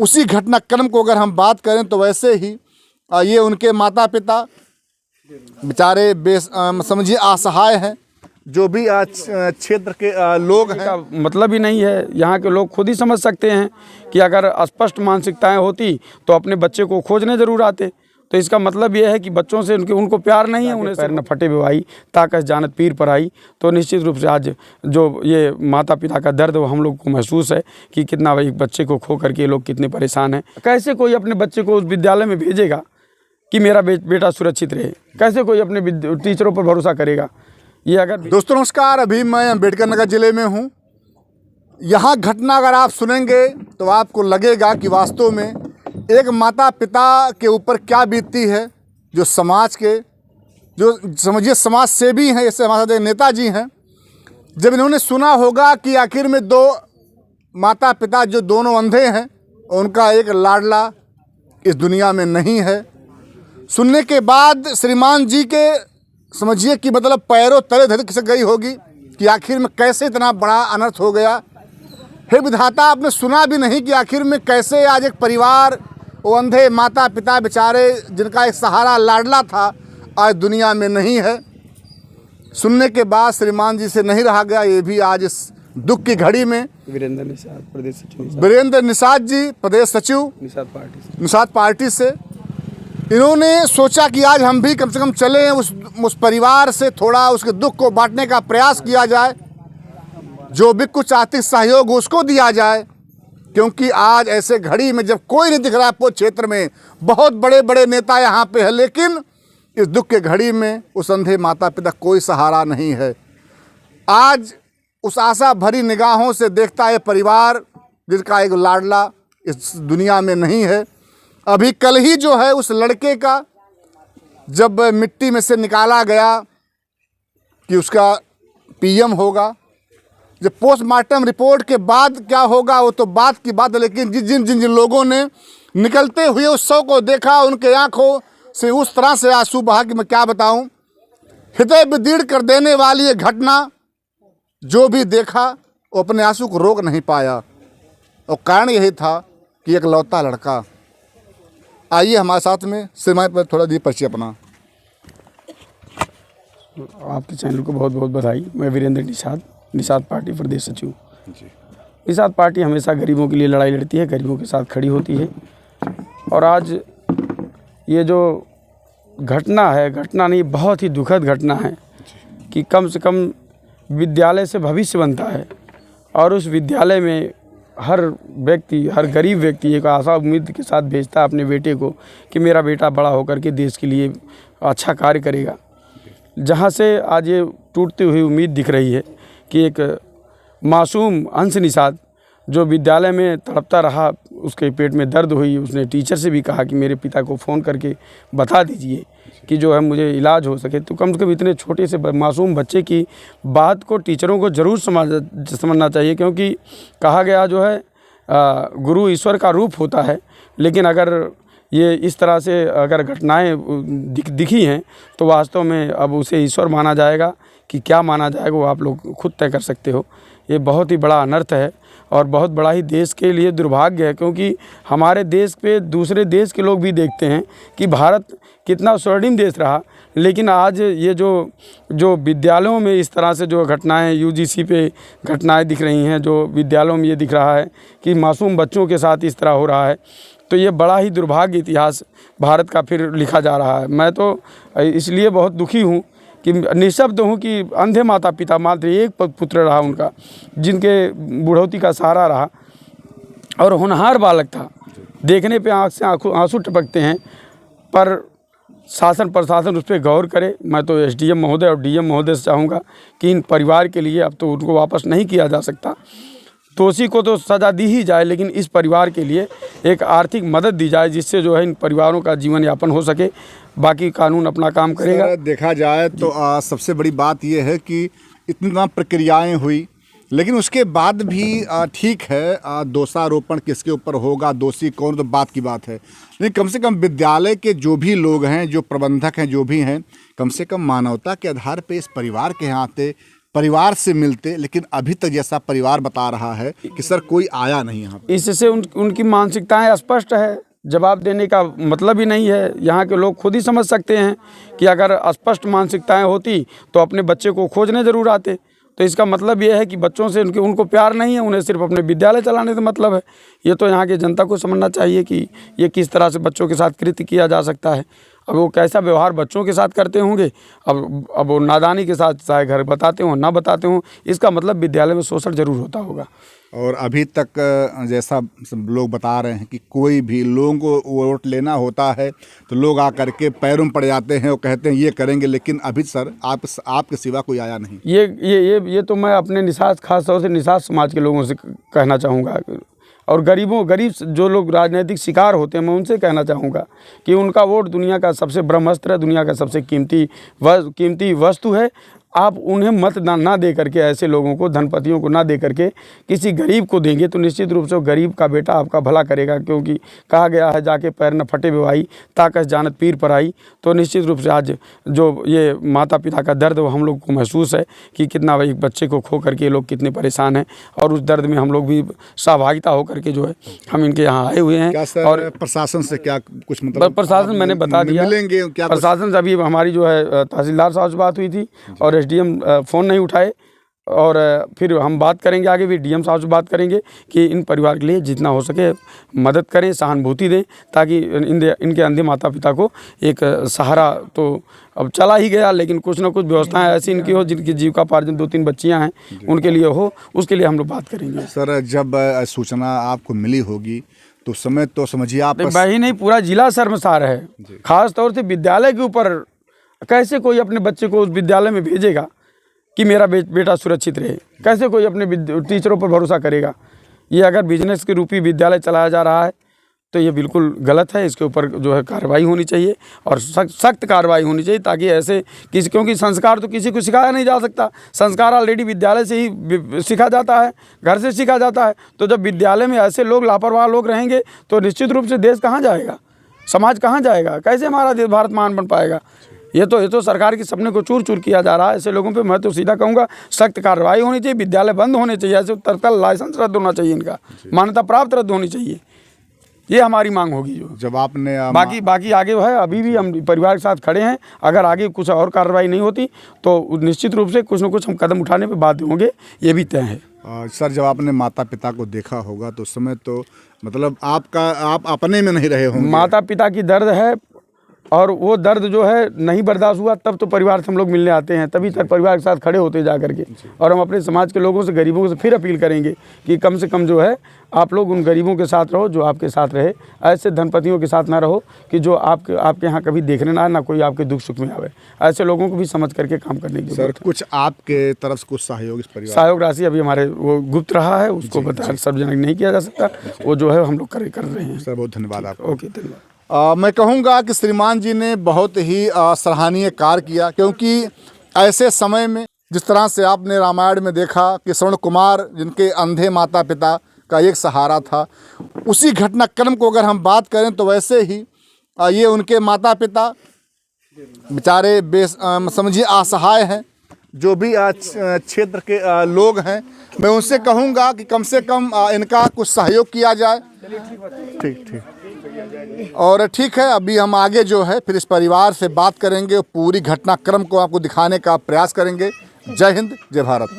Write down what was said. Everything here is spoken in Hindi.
उसी घटनाक्रम को अगर हम बात करें तो वैसे ही ये उनके माता पिता बेचारे समझिए असहाय हैं। जो भी क्षेत्र के लोग हैं, मतलब ही नहीं है। यहाँ के लोग खुद ही समझ सकते हैं कि अगर स्पष्ट मानसिकताएं होती तो अपने बच्चे को खोजने ज़रूर आते। तो इसका मतलब यह है कि बच्चों से उनको प्यार नहीं है, उन्हें पैर न फटे बेवाई ताकस जानत पीर पर आई। तो निश्चित रूप से आज जो ये माता पिता का दर्द वो हम लोग को महसूस है कि कितना एक बच्चे को खो करके लोग कितने परेशान हैं। कैसे कोई अपने बच्चे को उस विद्यालय में भेजेगा कि मेरा बेटा सुरक्षित रहे? कैसे कोई अपने टीचरों पर भरोसा करेगा? ये अगर दोस्तों नमस्कार, अभी मैं अम्बेडकर नगर ज़िले में हूँ। यहाँ घटना अगर आप सुनेंगे तो आपको लगेगा कि वास्तव में एक माता पिता के ऊपर क्या बीतती है। जो समाज के जो समझिए समाज सेवी हैं, ऐसे हमारे साथ नेताजी हैं, जब इन्होंने सुना होगा कि आखिर में दो माता पिता जो दोनों अंधे हैं, उनका एक लाडला इस दुनिया में नहीं है, सुनने के बाद श्रीमान जी के समझिए कि मतलब पैरों तले धड़ खिसक गई होगी कि आखिर में कैसे इतना बड़ा अनर्थ हो गया। हे विधाता, आपने सुना भी नहीं कि आखिर में कैसे आज एक परिवार, वो अंधे माता पिता बेचारे जिनका एक सहारा लाडला था, आज दुनिया में नहीं है। सुनने के बाद श्रीमान जी से नहीं रहा गया। ये भी आज इस दुख की घड़ी में वीरेंद्र निषाद प्रदेश सचिव, वीरेंद्र निषाद जी प्रदेश सचिव निषाद पार्टी से इन्होंने सोचा कि आज हम भी कम से कम चलें, उस परिवार से थोड़ा उसके दुख को बांटने का प्रयास किया जाए, जो भी कुछ आर्थिक सहयोग हो उसको दिया जाए। क्योंकि आज ऐसे घड़ी में जब कोई नहीं दिख रहा है आपको क्षेत्र में, बहुत बड़े बड़े नेता यहाँ पे हैं, लेकिन इस दुख के घड़ी में उस अंधे माता पिता कोई सहारा नहीं है। आज उस आशा भरी निगाहों से देखता है परिवार जिसका एक लाडला इस दुनिया में नहीं है। अभी कल ही जो है उस लड़के का जब मिट्टी में से निकाला गया कि उसका पीएम होगा, जब पोस्टमार्टम रिपोर्ट के बाद क्या होगा वो तो बात की बात है, लेकिन जिन जिन लोगों ने निकलते हुए उस शव को देखा, उनके आंखों से उस तरह से आंसू बहा कि मैं क्या बताऊं। हृदय विदीर्ण कर देने वाली ये घटना, जो भी देखा वो अपने आंसू को रोक नहीं पाया, और कारण यही था कि एक लौता लड़का। आइए हमारे साथ में सिनेमा पर थोड़ा दी परिचय अपना। आपके चैनल को बहुत बहुत बधाई। मैं वीरेंद्र निषाद पार्टी प्रदेश सचिव। निषाद पार्टी हमेशा गरीबों के लिए लड़ाई लड़ती है, गरीबों के साथ खड़ी होती है। और आज ये जो घटना है, घटना नहीं बहुत ही दुखद घटना है कि कम से कम विद्यालय से भविष्य बनता है, और उस विद्यालय में हर व्यक्ति, हर गरीब व्यक्ति एक आशा उम्मीद के साथ भेजता है अपने बेटे को कि मेरा बेटा बड़ा होकर के देश के लिए अच्छा कार्य करेगा। जहाँ से आज ये टूटती हुई उम्मीद दिख रही है कि एक मासूम अंश निषाद जो विद्यालय में तड़पता रहा, उसके पेट में दर्द हुई, उसने टीचर से भी कहा कि मेरे पिता को फ़ोन करके बता दीजिए कि जो है मुझे इलाज हो सके। तो कम से कम इतने छोटे से मासूम बच्चे की बात को टीचरों को ज़रूर समझना चाहिए, क्योंकि कहा गया जो है गुरु ईश्वर का रूप होता है। लेकिन अगर ये इस तरह से अगर घटनाएं दिखी हैं तो वास्तव में अब उसे ईश्वर माना जाएगा कि क्या माना जाएगा वो आप लोग खुद तय कर सकते हो। ये बहुत ही बड़ा अनर्थ है और बहुत बड़ा ही देश के लिए दुर्भाग्य है, क्योंकि हमारे देश पे दूसरे देश के लोग भी देखते हैं कि भारत कितना स्वर्णिम देश रहा, लेकिन आज ये जो विद्यालयों में इस तरह से जो घटनाएं यूजीसी पे घटनाएं दिख रही हैं, जो विद्यालयों में ये दिख रहा है कि मासूम बच्चों के साथ इस तरह हो रहा है, तो ये बड़ा ही दुर्भाग्य इतिहास भारत का फिर लिखा जा रहा है। मैं तो इसलिए बहुत दुखी हूँ कि निःशब्द हूँ कि अंधे माता पिता, मात्र एक पुत्र रहा उनका, जिनके बुढ़ौती का सहारा रहा, और होनहार बालक था। देखने पे आँख से आंसू टपकते हैं, पर शासन प्रशासन उस पर गौर करे। मैं तो एसडीएम महोदय और डीएम महोदय से चाहूँगा कि इन परिवार के लिए अब तो उनको वापस नहीं किया जा सकता। दोषी को तो सज़ा दी ही जाए, लेकिन इस परिवार के लिए एक आर्थिक मदद दी जाए, जिससे जो है इन परिवारों का जीवन यापन हो सके। बाकी कानून अपना काम करेगा। देखा जाए तो सबसे बड़ी बात यह है कि इतनी तमाम प्रक्रियाएं हुई, लेकिन उसके बाद भी ठीक है, दोषारोपण किसके ऊपर होगा, दोषी कौन, तो बात की बात है। लेकिन कम से कम विद्यालय के जो भी लोग हैं, जो प्रबंधक हैं, जो भी हैं, कम से कम मानवता के आधार पे इस परिवार के यहाँ आते, परिवार से मिलते, लेकिन अभी तक जैसा परिवार बता रहा है कि सर कोई आया नहीं यहाँ पे। इससे उनकी मानसिकताएं स्पष्ट है, जवाब देने का मतलब ही नहीं है। यहाँ के लोग खुद ही समझ सकते हैं कि अगर स्पष्ट मानसिकताएं होती तो अपने बच्चे को खोजने ज़रूर आते। तो इसका मतलब ये है कि बच्चों से उनको प्यार नहीं है, उन्हें सिर्फ अपने विद्यालय चलाने से मतलब है। ये तो यहाँ की जनता को समझना चाहिए कि ये किस तरह से बच्चों के साथ कृत्य किया जा सकता है। अब वो कैसा व्यवहार बच्चों के साथ करते होंगे, अब वो नादानी के साथ चाहे घर बताते हों ना बताते हों, इसका मतलब विद्यालय में शोषण जरूर होता होगा। और अभी तक जैसा सब लोग बता रहे हैं कि कोई भी लोगों को वोट लेना होता है तो लोग आकर के पैरों में पड़ जाते हैं और कहते हैं ये करेंगे, लेकिन अभी सर आपके सिवा कोई आया नहीं। ये तो मैं अपने निषाद, खास तौर से निषाद समाज के लोगों से कहना चाहूँगा, और गरीब जो लोग राजनीतिक शिकार होते हैं, मैं उनसे कहना चाहूँगा कि उनका वोट दुनिया का सबसे ब्रह्मास्त्र है, दुनिया का सबसे कीमती वस्तु है। आप उन्हें मत ना दे करके, ऐसे लोगों को, धनपतियों को ना दे करके किसी गरीब को देंगे तो निश्चित रूप से वो गरीब का बेटा आपका भला करेगा। क्योंकि कहा गया है जाके पैर न फटे भाई, ताकस जानत पीर पर आई। तो निश्चित रूप से आज जो ये माता पिता का दर्द वो हम लोग को महसूस है कि कितना एक बच्चे को खो करके लोग कितने परेशान हैं, और उस दर्द में हम लोग भी सहभागिता होकर के जो है हम इनके यहाँ आए हुए हैं। और प्रशासन से क्या कुछ मतलब? प्रशासन मैंने बता दिया, मिलेंगे क्या? प्रशासन से अभी हमारी जो है तहसीलदार साहब से बात हुई थी और एसडीएम फ़ोन नहीं उठाए, और फिर हम बात करेंगे आगे भी, डीएम साहब से बात करेंगे कि इन परिवार के लिए जितना हो सके मदद करें, सहानुभूति दें, ताकि इनके अंधे माता पिता को एक सहारा तो अब चला ही गया, लेकिन कुछ ना कुछ व्यवस्थाएं ऐसी इनकी हो जिनकी जीविकापार्जन 2-3 बच्चियां हैं उनके लिए हो, उसके लिए हम लोग बात करेंगे। सर जब सूचना आपको मिली होगी तो उस समय तो समझिए आप वही नहीं, पूरा जिला शर्मसार है। खास तौर से विद्यालय के ऊपर कैसे कोई अपने बच्चे को उस विद्यालय में भेजेगा कि मेरा बेटा सुरक्षित रहे? कैसे कोई अपने टीचरों पर भरोसा करेगा? ये अगर बिजनेस के रूपी विद्यालय चलाया जा रहा है तो ये बिल्कुल गलत है। इसके ऊपर जो है कार्रवाई होनी चाहिए, और सख्त कार्रवाई होनी चाहिए, ताकि ऐसे क्योंकि संस्कार तो किसी को सिखाया नहीं जा सकता। संस्कार ऑलरेडी विद्यालय से ही सीखा जाता है, घर से सीखा जाता है। तो जब विद्यालय में ऐसे लोग, लापरवाह लोग रहेंगे तो निश्चित रूप से देश कहाँ जाएगा, समाज कहाँ जाएगा, कैसे हमारा देश भारत महान बन पाएगा? ये तो सरकार के सपने को चूर चूर किया जा रहा है। ऐसे लोगों पे मैं तो सीधा कहूँगा सख्त कार्रवाई होनी चाहिए, विद्यालय बंद होने चाहिए, ऐसे तत्काल लाइसेंस रद्द होना चाहिए, इनका मान्यता प्राप्त रद्द होनी चाहिए। ये हमारी मांग होगी। जो जब आपने बाकी आगे है, अभी भी हम परिवार के साथ खड़े हैं। अगर आगे कुछ और कार्रवाई नहीं होती तो निश्चित रूप से कुछ न कुछ हम कदम उठाने पे बाध्य होंगे, ये भी तय है। सर जब आपने माता पिता को देखा होगा तो उस समय तो मतलब आप अपने में नहीं रहे होंगे। माता पिता की दर्द है, और वो दर्द जो है नहीं बर्दाश्त हुआ तब तो परिवार से हम लोग मिलने आते हैं, तभी तक परिवार के साथ खड़े होते जा करके। और हम अपने समाज के लोगों से, गरीबों से फिर अपील करेंगे कि कम से कम जो है आप लोग उन गरीबों के साथ रहो जो आपके साथ रहे। ऐसे धनपतियों के साथ ना रहो कि जो आपके यहाँ कभी देखने ना आए, ना कोई आपके दुख सुख में आवे। ऐसे लोगों को भी समझ करके काम करने की सर कुछ आपके तरफ से कुछ सहयोग इस परिवार? सहयोग राशि अभी हमारे वो गुप्त रहा है, उसको बता सार्वजनिक नहीं किया जा सकता। वो जो है हम लोग कर रहे हैं। सर बहुत धन्यवाद आपको। ओके, धन्यवाद। मैं कहूँगा कि श्रीमान जी ने बहुत ही सराहनीय कार्य किया, क्योंकि ऐसे समय में जिस तरह से आपने रामायण में देखा कि स्वर्ण कुमार जिनके अंधे माता पिता का एक सहारा था, उसी घटनाक्रम को अगर हम बात करें तो वैसे ही ये उनके माता पिता बेचारे समझिए असहाय हैं। जो भी क्षेत्र के लोग हैं, मैं उनसे कहूँगा कि कम से कम इनका कुछ सहयोग किया जाए। ठीक। और ठीक है, अभी हम आगे जो है फिर इस परिवार से बात करेंगे, पूरी घटनाक्रम को आपको दिखाने का प्रयास करेंगे। जय हिंद, जय भारत।